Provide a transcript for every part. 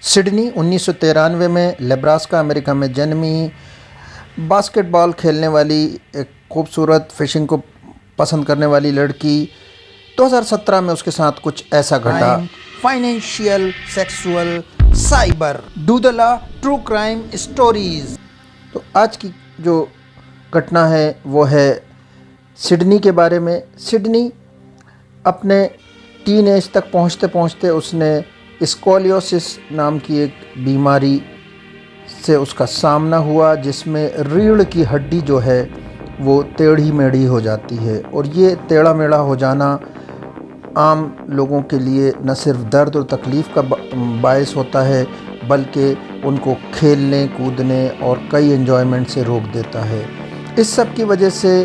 Sydney 1993 में Nebraska America में जन्मी बास्केटबॉल खेलने वाली एक खूबसूरत फिशिंग को पसंद करने वाली लड़की 2017 में उसके साथ कुछ ऐसा घटा। फाइनेंशियल, सेक्सुअल, साइबर, डूडला, ट्रू क्राइम स्टोरीज। तो आज की जो घटना है वो है सिडनी के बारे में। सिडनी अपने टीन एज तक पहुँचते पहुँचते उसने स्कोलियोसिस नाम की एक बीमारी से उसका सामना हुआ, जिसमें रीढ़ की हड्डी जो है वो टेढ़ी मेढ़ी हो जाती है। और ये टेढ़ा मेढ़ा हो जाना आम लोगों के लिए न सिर्फ दर्द और तकलीफ़ का बायस होता है, बल्कि उनको खेलने कूदने और कई एंजॉयमेंट से रोक देता है। इस सब की वजह से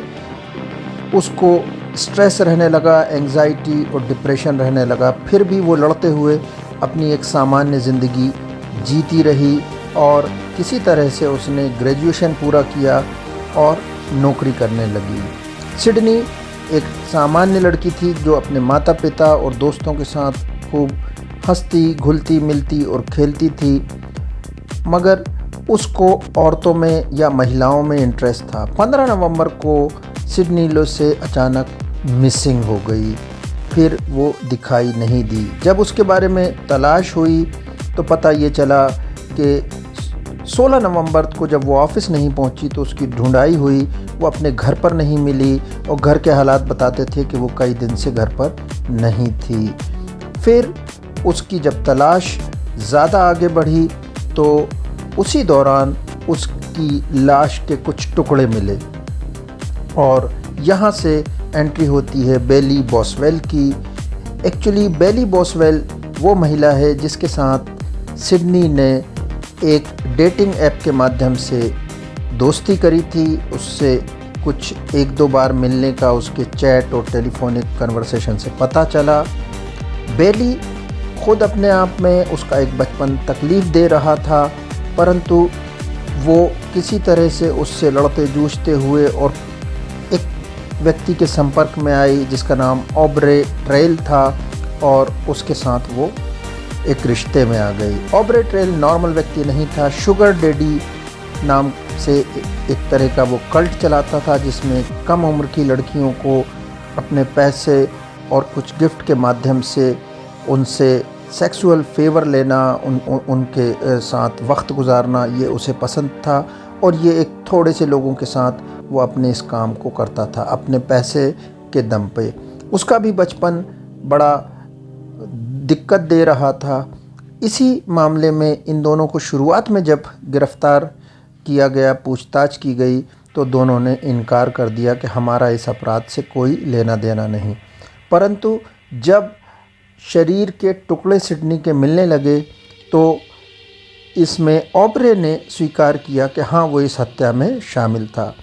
उसको स्ट्रेस रहने लगा, एंग्जाइटी और डिप्रेशन रहने लगा। फिर भी वो लड़ते हुए अपनी एक सामान्य ज़िंदगी जीती रही और किसी तरह से उसने ग्रेजुएशन पूरा किया और नौकरी करने लगी। सिडनी एक सामान्य लड़की थी जो अपने माता पिता और दोस्तों के साथ खूब हंसती, घुलती मिलती और खेलती थी, मगर उसको औरतों में या महिलाओं में इंटरेस्ट था। 15 नवंबर को सिडनी लो से अचानक मिसिंग हो गई, फिर वो दिखाई नहीं दी। जब उसके बारे में तलाश हुई तो पता ये चला कि 16 नवंबर को जब वो ऑफ़िस नहीं पहुंची तो उसकी ढूंढाई हुई, वो अपने घर पर नहीं मिली और घर के हालात बताते थे कि वो कई दिन से घर पर नहीं थी। फिर उसकी जब तलाश ज़्यादा आगे बढ़ी तो उसी दौरान उसकी लाश के कुछ टुकड़े मिले और यहाँ से एंट्री होती है बेली बॉसवेल की। एक्चुअली बेली बॉसवेल वो महिला है जिसके साथ सिडनी ने एक डेटिंग ऐप के माध्यम से दोस्ती करी थी। उससे कुछ एक दो बार मिलने का उसके चैट और टेलीफोनिक कन्वर्सेशन से पता चला। बेली खुद अपने आप में उसका एक बचपन तकलीफ़ दे रहा था, परंतु वो किसी तरह से उससे लड़ते जूझते हुए और व्यक्ति के संपर्क में आई जिसका नाम ऑब्रे ट्रेल था और उसके साथ वो एक रिश्ते में आ गई। ऑब्रे ट्रेल नॉर्मल व्यक्ति नहीं था, शुगर डैडी नाम से एक तरह का वो कल्ट चलाता था जिसमें कम उम्र की लड़कियों को अपने पैसे और कुछ गिफ्ट के माध्यम से उनसे सेक्सुअल फेवर लेना, उनके साथ वक्त गुजारना, ये उसे पसंद था। और ये एक थोड़े से लोगों के साथ वो अपने इस काम को करता था अपने पैसे के दम पे। उसका भी बचपन बड़ा दिक्कत दे रहा था। इसी मामले में इन दोनों को शुरुआत में जब गिरफ़्तार किया गया, पूछताछ की गई, तो दोनों ने इनकार कर दिया कि हमारा इस अपराध से कोई लेना देना नहीं। परंतु जब शरीर के टुकड़े सिडनी के मिलने लगे तो इसमें ऑब्रे ने स्वीकार किया कि हाँ, वो इस हत्या में शामिल था।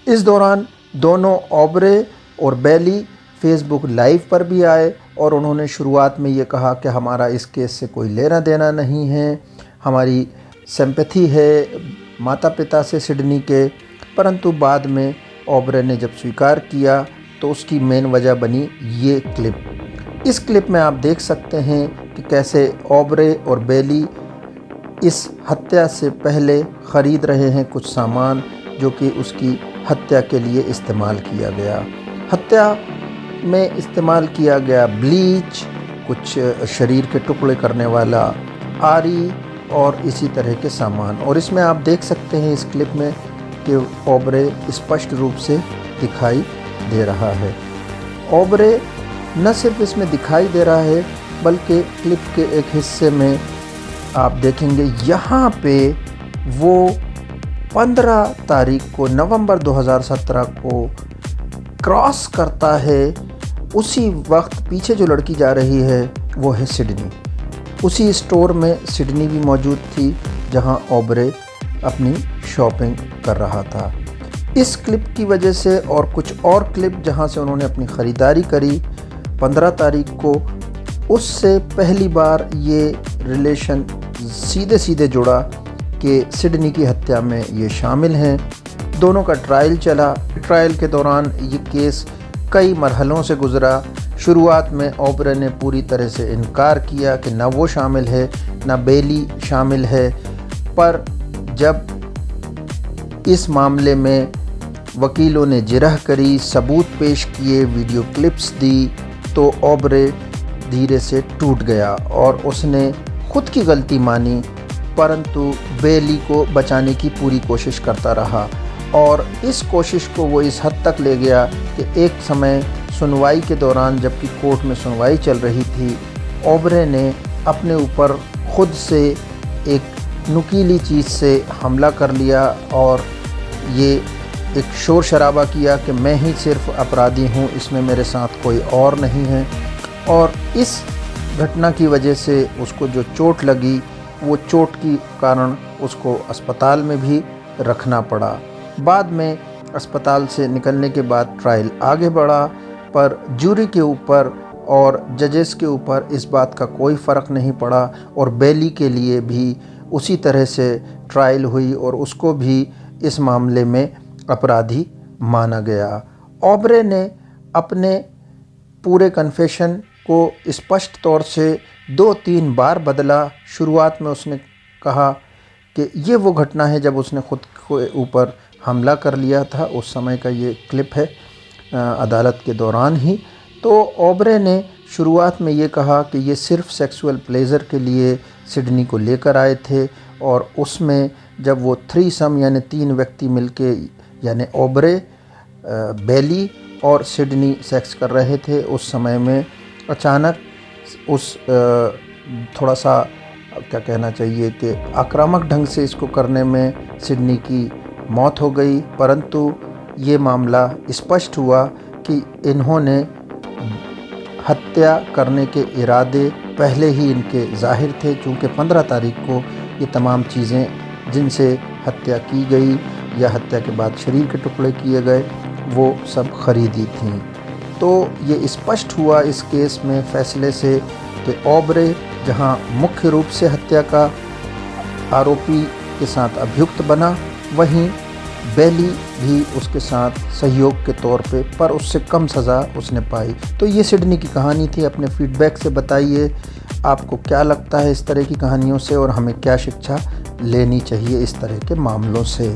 इस दौरान दोनों ऑब्रे और बेली फेसबुक लाइव पर भी आए और उन्होंने शुरुआत में ये कहा कि हमारा इस केस से कोई लेना देना नहीं है, हमारी सिंपैथी है माता पिता से सिडनी के। परंतु बाद में ऑब्रे ने जब स्वीकार किया तो उसकी मेन वजह बनी ये क्लिप। इस क्लिप में आप देख सकते हैं कि कैसे ऑब्रे और बेली इस हत्या से पहले ख़रीद रहे हैं कुछ सामान जो कि उसकी हत्या के लिए इस्तेमाल किया गया। हत्या में इस्तेमाल किया गया ब्लीच, कुछ शरीर के टुकड़े करने वाला आरी और इसी तरह के सामान। और इसमें आप देख सकते हैं इस क्लिप में कि ऑब्रे स्पष्ट रूप से दिखाई दे रहा है। ऑब्रे न सिर्फ इसमें दिखाई दे रहा है बल्कि क्लिप के एक हिस्से में आप देखेंगे यहाँ पे वो 15 तारीख को नवंबर 2017 को क्रॉस करता है। उसी वक्त पीछे जो लड़की जा रही है वो है सिडनी। उसी स्टोर में सिडनी भी मौजूद थी जहाँ ऑब्रे अपनी शॉपिंग कर रहा था। इस क्लिप की वजह से और कुछ और क्लिप जहाँ से उन्होंने अपनी ख़रीदारी करी 15 तारीख को, उससे पहली बार ये रिलेशन सीधे सीधे जुड़ा कि सिडनी की हत्या में ये शामिल हैं। दोनों का ट्रायल चला। ट्रायल के दौरान ये केस कई मरहलों से गुज़रा। शुरुआत में ओब्रे ने पूरी तरह से इनकार किया कि ना वो शामिल है ना बेली शामिल है, पर जब इस मामले में वकीलों ने जिरह करी, सबूत पेश किए, वीडियो क्लिप्स दी, तो ओब्रे धीरे से टूट गया और उसने खुद की गलती मानी, परंतु बेली को बचाने की पूरी कोशिश करता रहा। और इस कोशिश को वो इस हद तक ले गया कि एक समय सुनवाई के दौरान, जबकि कोर्ट में सुनवाई चल रही थी, ओब्रे ने अपने ऊपर खुद से एक नुकीली चीज़ से हमला कर लिया और ये एक शोर शराबा किया कि मैं ही सिर्फ अपराधी हूँ, इसमें मेरे साथ कोई और नहीं है। और इस घटना की वजह से उसको जो चोट लगी, वो चोट के कारण उसको अस्पताल में भी रखना पड़ा। बाद में अस्पताल से निकलने के बाद ट्रायल आगे बढ़ा, पर जूरी के ऊपर और जजेस के ऊपर इस बात का कोई फ़र्क नहीं पड़ा और बेली के लिए भी उसी तरह से ट्रायल हुई और उसको भी इस मामले में अपराधी माना गया। ओब्रे ने अपने पूरे कन्फेशन को स्पष्ट तौर से 2-3 बार बदला। शुरुआत में उसने कहा कि ये वो घटना है जब उसने खुद के ऊपर हमला कर लिया था, उस समय का ये क्लिप है अदालत के दौरान ही। तो ओब्रे ने शुरुआत में ये कहा कि ये सिर्फ सेक्सुअल प्लेजर के लिए सिडनी को लेकर आए थे और उसमें जब वो थ्रीसम यानी 3 व्यक्ति मिलके यानी ओब्रे, बेली और सिडनी सेक्स कर रहे थे, उस समय में अचानक उस थोड़ा सा क्या कहना चाहिए कि आक्रामक ढंग से इसको करने में सिडनी की मौत हो गई। परंतु ये मामला स्पष्ट हुआ कि इन्होंने हत्या करने के इरादे पहले ही इनके ज़ाहिर थे, चूँकि 15 तारीख को ये तमाम चीज़ें जिनसे हत्या की गई या हत्या के बाद शरीर के टुकड़े किए गए, वो सब खरीदी थीं। तो ये स्पष्ट हुआ इस केस में फ़ैसले से कि ओब्रे जहां मुख्य रूप से हत्या का आरोपी के साथ अभियुक्त बना, वहीं बेली भी उसके साथ सहयोग के तौर पे, पर उससे कम सज़ा उसने पाई। तो ये सिडनी की कहानी थी। अपने फीडबैक से बताइए आपको क्या लगता है इस तरह की कहानियों से और हमें क्या शिक्षा लेनी चाहिए इस तरह के मामलों से।